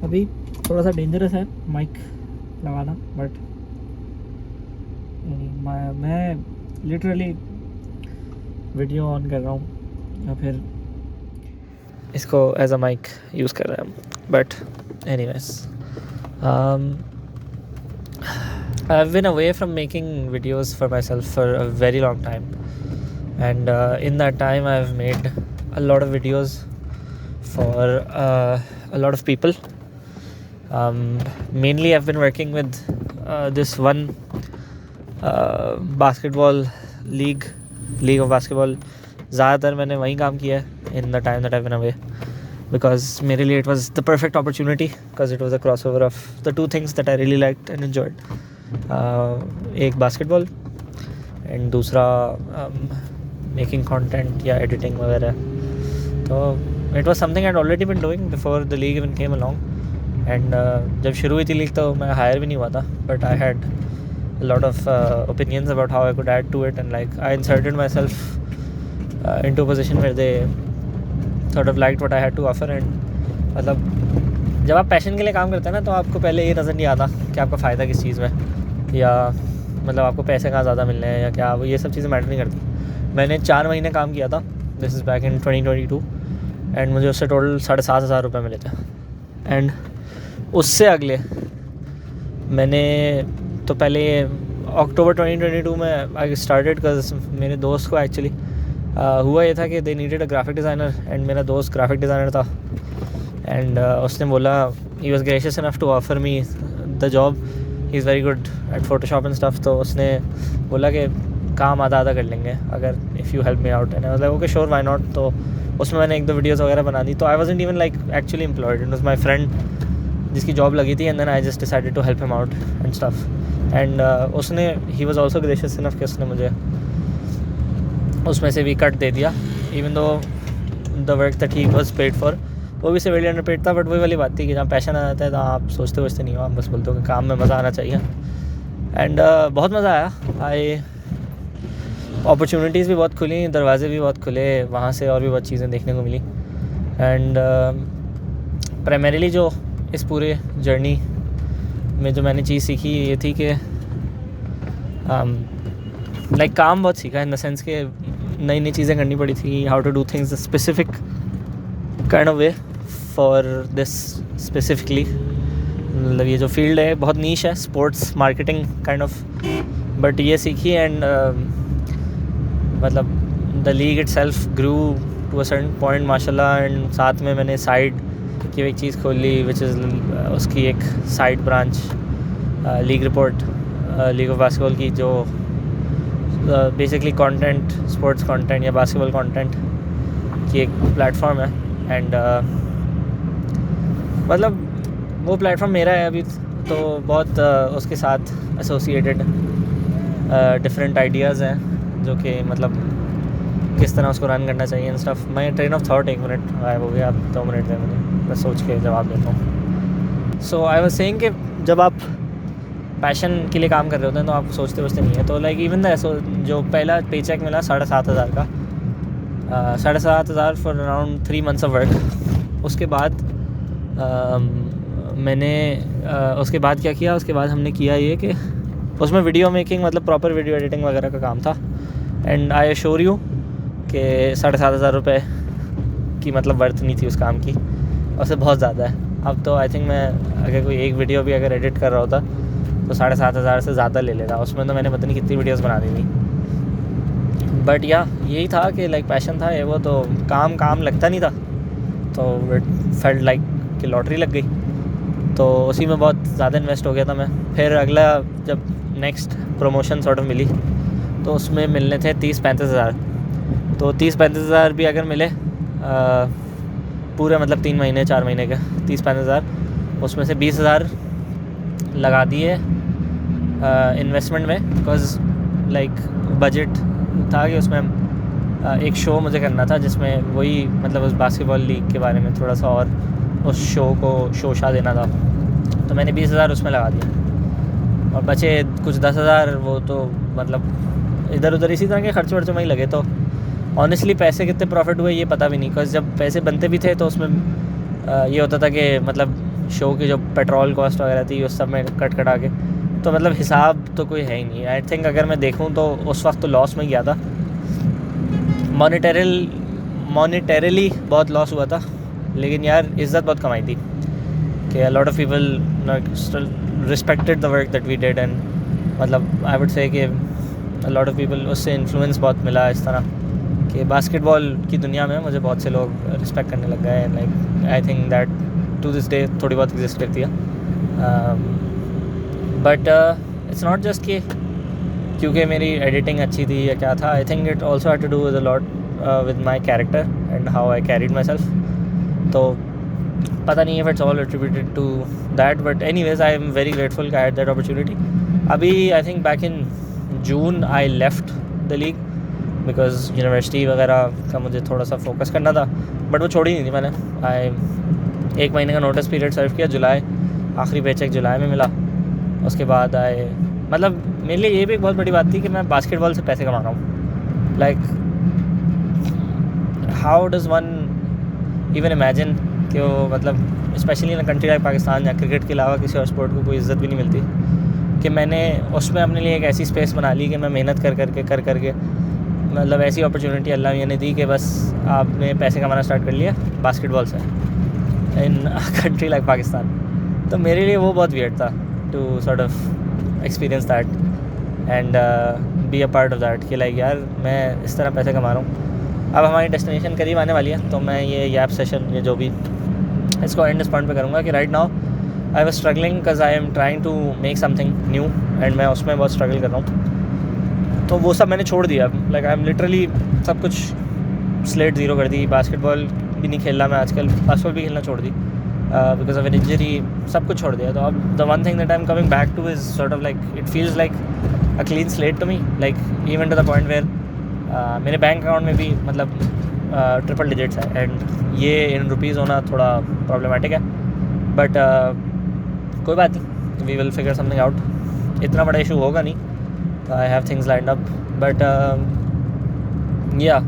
अभी थोड़ा सा डेंजरस है माइक लगाना, बट मैं लिटरली वीडियो ऑन कर रहा हूँ या फिर इसको एज अ माइक यूज़ कर रहा हूँ. But anyways, I've been away from making videos for myself for a very long time, and in that time I've made a lot of videos for a lot of people. Mainly I've been working with this one basketball league of basketball. ज़्यादातर मैंने वहीं काम किया है in the time that I've been away, because मेरे लिए it was the perfect opportunity, because it was a crossover of the two things that I really liked and enjoyed. एक basketball and दूसरा मेकिंग कंटेंट या editing वगैरह. तो it was something I had already been doing before the league even came along. एंड जब शुरू हुई थी लीग तो मैं हायर भी नहीं हुआ था, but I had a lot of opinions about how I could add to it, and like I inserted myself into a position where they sort of liked what I had to offer. And मतलब जब आप passion के लिए काम करते हैं ना, तो आपको पहले ये नज़र नहीं आता कि आपका फ़ायदा किस चीज़ में, या मतलब आपको पैसे कहाँ ज़्यादा मिलने हैं या क्या, वो ये सब चीज़ें मैटर नहीं करती. मैंने 4 महीने काम किया था, this is back in 2022, and मुझे उससे टोटल 7,500 रुपये मिले थे. एंड उससे अगले मैंने तो पहले अक्टूबर 2022 में आई स्टार्टेड, बिकॉज मेरे दोस्त को एक्चुअली हुआ ये था कि they needed a graphic designer, and मेरा दोस्त ग्राफिक डिज़ाइनर था. एंड उसने बोला, he was gracious enough to offer me the job, he is very good at Photoshop and stuff. तो उसने बोला कि काम आधा कर लेंगे अगर if you help me out. And I was like okay sure, why not. तो उसमें मैंने 1-2 वीडियोज़ वगैरह बना दी. तो I wasn't even like actually employed, it was my friend जिसकी जॉब लगी थी, and then I just decided to help him out and stuff. And उसने he was also gracious enough कि उसने मुझे उसमें से भी कट दे दिया, even though the work that he was paid for वो भी सेवरली अंडरपेड था. बट वही वाली बात थी कि जहाँ पैशन आ जाता है तो आप सोचते वोचते नहीं हो, आप बस बोलते हो कि काम में मज़ा आना चाहिए. एंड बहुत मज़ा आया. अपॉर्चुनिटीज़ भी बहुत खुली, दरवाजे भी बहुत खुले वहाँ से, और भी बहुत चीज़ें देखने को मिली. एंड प्राइमरीली जो इस पूरे जर्नी में जो मैंने चीज़ सीखी ये थी कि लाइक काम बहुत सीखा, इन द सेंस के नई नई चीज़ें करनी पड़ी थी, how to do things specific kind of way for this specifically. मतलब ये जो फील्ड है बहुत नीश है, sports marketing kind of, but ये सीखी. एंड मतलब the league itself grew to a certain point माशाल्लाह. एंड साथ में मैंने साइड की एक चीज़ खोल ली, विच इज़ उसकी एक side branch league report, league of basketball की, जो बेसिकली कंटेंट, स्पोर्ट्स कंटेंट या बास्केटबॉल कंटेंट की एक प्लेटफॉर्म है. एंड मतलब वो प्लेटफॉर्म मेरा है अभी, तो बहुत उसके साथ एसोसिएटेड डिफरेंट आइडियाज़ हैं जो कि मतलब किस तरह उसको रन करना चाहिए एंड स्टफ. मैं ट्रेन ऑफ थॉट 1 मिनट गायब हो गया, आप 2 मिनट दे मुझे, मैं सोच के जवाब देता हूँ. सो आई वाज सेइंग कि जब आप पैशन के लिए काम कर रहे होते हैं तो आप सोचते नहीं है. तो लाइक इवन द जो पहला पे चेक मिला 7,500 का, 7,500 for around 3 months of work. उसके बाद मैंने उसके बाद क्या किया, उसके बाद हमने किया ये कि उसमें वीडियो मेकिंग, मतलब प्रॉपर वीडियो एडिटिंग वगैरह का काम था. एंड आई एश्योर यू कि 7,500 रुपये की मतलब वर्थ नहीं थी उस काम की, उससे बहुत ज़्यादा है. अब तो आई थिंक मैं अगर कोई एक वीडियो भी अगर एडिट कर रहा होता तो 7,500 से ज़्यादा ले लेता. उसमें तो मैंने पता नहीं कितनी वीडियोस बना दी थी. बट या यही था कि लाइक पैशन था ये, वो तो काम लगता नहीं था, तो इट फेल्ट लाइक कि लॉटरी लग गई. तो उसी में बहुत ज़्यादा इन्वेस्ट हो गया था मैं. फिर अगला जब नेक्स्ट प्रमोशन सॉर्ट ऑफ मिली तो उसमें मिलने थे 30-35 हज़ार. तो 30-35 हज़ार भी अगर मिले पूरे मतलब 3 महीने 4 महीने के 30-35 हज़ार, उसमें से 20 हज़ार लगा दिए इन्वेस्टमेंट में, बिकॉज लाइक बजट था कि उसमें एक शो मुझे करना था जिसमें वही मतलब उस बास्केटबॉल लीग के बारे में थोड़ा सा और उस शो को शोशा देना था. तो मैंने 20 हज़ार उसमें लगा दिया और बचे कुछ 10 हज़ार वो तो मतलब इधर उधर इसी तरह के खर्च वर्चों में ही लगे. तो ऑनेस्टली पैसे कितने प्रॉफिट हुए ये पता भी नहीं, बिकॉज जब पैसे बनते भी थे तो उसमें ये होता था कि मतलब शो की जो पेट्रोल कॉस्ट वगैरह थी उस सब में कट कटा के, तो मतलब हिसाब तो कोई है ही नहीं। आई थिंक अगर मैं देखूँ तो उस वक्त तो लॉस में गया था, मॉनेटरीली बहुत लॉस हुआ था, लेकिन यार इज़्ज़त बहुत कमाई थी कि a lot of people still respected the work that we did, and मतलब आई वुड से कि अ लॉट ऑफ पीपल, उससे इन्फ्लुएंस बहुत मिला इस तरह कि बास्केटबॉल की दुनिया में मुझे बहुत से लोग रिस्पेक्ट करने लग गए। Like I think that to this day थोड़ी बहुत एग्जिस्ट करती है, बट इट्स नॉट जस्ट कि क्योंकि मेरी एडिटिंग अच्छी थी या क्या था। I think it also had to do with a lot with my character and how I carried myself. तो पता नहीं if it's all attributed to that, but anyways I am very grateful I had that opportunity. अभी I think back in June I left the league because university वगैरह का मुझे थोड़ा सा focus करना था, बट वो छोड़ी नहीं थी मैंने। आई 1 महीने का नोटिस पीरियड सर्व किया, जुलाई आखिरी पेचेक जुलाई में मिला। उसके बाद आए, मतलब मेरे लिए ये भी एक बहुत बड़ी बात थी कि मैं बास्केटबॉल से पैसे कमा रहा हूँ। Like how does one even imagine कि वो, मतलब specially in country like Pakistan या क्रिकेट के अलावा किसी और स्पोर्ट को कोई इज़्ज़त भी नहीं मिलती, कि मैंने उसमें अपने लिए एक ऐसी स्पेस बना ली कि मैं मेहनत कर करके मतलब ऐसी अपॉर्चुनिटी अल्लाह मियाँ ने दी कि बस आपने पैसे कमाना स्टार्ट कर लिया बास्केटबॉल से इन कंट्री लाइक पाकिस्तान। तो मेरे लिए वो बहुत वियर्ड था to sort of experience that and be a part of that कि लाइक यार मैं इस तरह पैसे कमा रहा हूँ। अब हमारी डेस्टिनेशन करीब आने वाली है, तो मैं ये ऐप सेशन ये जो भी इसको एंड इस पॉइंट पे करूँगा कि right now I was struggling because I am trying to make something new and मैं उसमें बहुत स्ट्रगल कर रहा हूँ। तो वो सब मैंने छोड़ दिया। लाइक आई एम लिटरली सब कुछ स्लेट ज़ीरो कर दी। बास्केटबॉल भी नहीं खेलना मैं आजकल, बास्केटबॉल भी खेलना छोड़ दी बिकॉज ऑफ एन इंजरी, सब कुछ छोड़ दिया। तो अब the one thing that I am coming back to is sort of like it feels like a clean slate to me, like even to the point where मेरे bank account में भी मतलब ट्रिपल डिजिट्स है, and ये in rupees होना थोड़ा problematic है, but कोई बात नहीं, we will figure something out. इतना बड़ा इशू होगा नहीं, तो I have things lined up, but या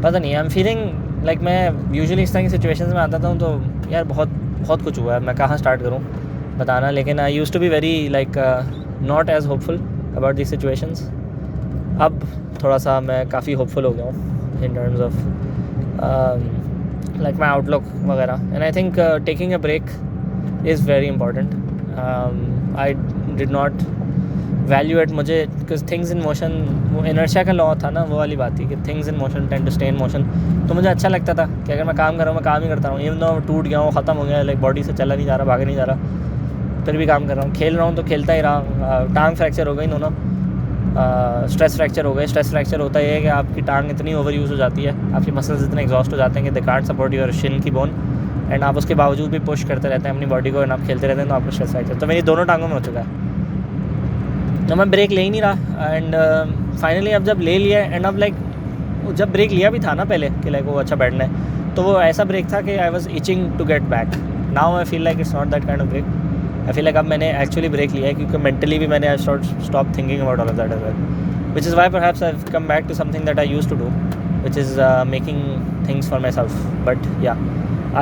पता नहीं, आई एम फीलिंग लाइक मैं यूजुअली इस तरह की सिचुएशंस में आता था तो यार बहुत कुछ हुआ है, मैं कहाँ स्टार्ट करूँ बताना। लेकिन I used to be very like not as hopeful about this situations. अब थोड़ा सा मैं काफ़ी होपफुल हो गया हूँ in terms of like my outlook वगैरह, and I think taking a break is very important. I did not value at मुझे बिकॉज थिंग्स इन मोशन, वो इनर्शिया का लॉ था ना, वो वाली बात थी कि things in motion tend to stay in motion. तो मुझे अच्छा लगता था कि अगर मैं काम कर रहा हूँ मैं काम ही करता हूँ, इवन दो टूट गया हूँ, ख़त्म हो गया, लाइक बॉडी से चला नहीं जा रहा, भागे नहीं जा रहा, फिर भी काम कर रहा हूँ। खेल रहा हूँ तो खेलता ही रहा। टांग फ्रैक्चर हो गई दोनों, स्ट्रेस फ्रैक्चर हो गए। स्ट्रेस फ्रैक्चर होता है कि आपकी टांग इतनी ओवर यूज़ हो जाती है, आपकी मसल्स इतने एग्जॉस्ट हो जाते हैं कि they can't support your Shin की बोन, एंड आप उसके बावजूद भी पुश करते रहते हैं अपनी बॉडी को, एंड आप खेलते रहते हैं, तो आपको स्ट्रेस फ्रैक्चर। तो मेरी दोनों टांगों में हो चुका है, तो मैं ब्रेक ले ही नहीं रहा। एंड फाइनली अब जब ले लिया, एंड अब लाइक जब ब्रेक लिया भी था ना पहले कि लाइक वो अच्छा बैठना है, तो वो ऐसा ब्रेक था कि I was itching to get back. Now I feel like it's not that kind of break. I feel like अब मैंने एक्चुअली ब्रेक लिया है, क्योंकि मेंटली भी मैंने stop thinking about all of that as well, which is why perhaps I've come back to something that I used to do, which is making things for myself. But yeah,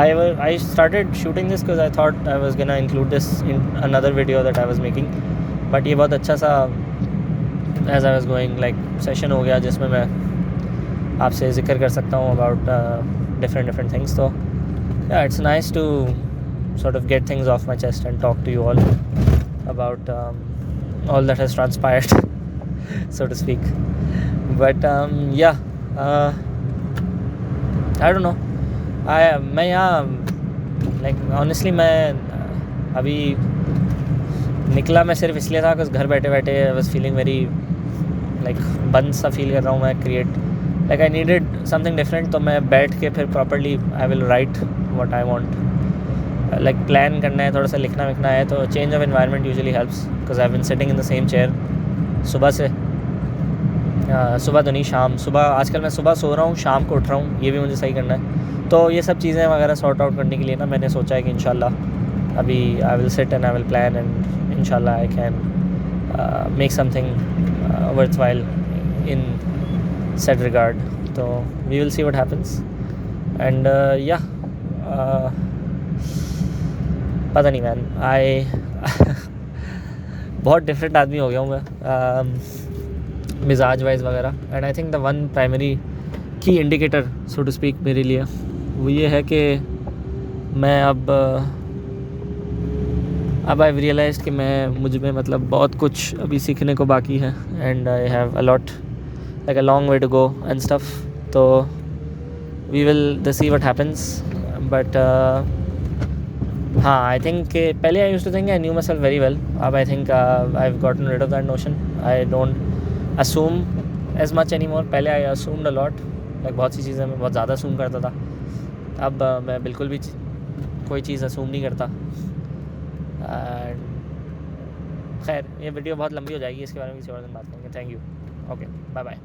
I started shooting this because I thought I was gonna include this in another video that I was making. But ये बहुत अच्छा सा as I was going like session हो गया जिसमें मैं आपसे जिक्र कर सकता हूँ about different things. So yeah, it's nice to sort of get things off my chest and talk to you all about all that has transpired. So to speak, but yeah, I don't know. मैं यहाँ like honestly मैं अभी निकला मैं सिर्फ इसलिए था कि घर बैठे बैठे I was feeling very like बंद सा फील कर रहा हूँ मैं, create like I needed something different. तो मैं बैठ के फिर properly I will write what I want, like plan करना है, थोड़ा सा लिखना विखना है, तो change of environment usually helps because I've been sitting in the same chair सुबह से सुबह तो नहीं शाम, सुबह आजकल मैं सुबह सो रहा हूँ, शाम को उठ रहा हूँ, ये भी मुझे सही करना है। तो ये सब चीज़ें वगैरह सॉर्ट आउट करने के लिए ना मैंने सोचा है कि इंशाल्लाह अभी I will sit and I will plan and इंशाल्लाह I can make something worthwhile in set regard. तो we will see what happens and या पता नहीं मैन, बहुत डिफरेंट आदमी हो गया हूँ मैं, मिजाज वाइज वगैरह. And I think the one primary की इंडिकेटर सो टू स्पीक मेरे लिए वो ये है कि मैं अब आई रियलाइज कि मुझ में मतलब बहुत कुछ अभी सीखने को बाकी है. And I have a lot like a long way to go and stuff. तो we will see what happens. But हाँ, आई थिंक पहले I used to think I knew myself very well. अब I think I have gotten rid of that notion. I don't assume as much any more. पहले I असूम्ड a lot, like बहुत सी चीज़ें मैं बहुत ज़्यादा असूम करता था. अब मैं बिल्कुल भी कोई चीज़ असूम नहीं करता. खैर, ये वीडियो बहुत लंबी हो जाएगी, इसके बारे में किसी और दिन बात करेंगे. Thank you. Okay, bye bye.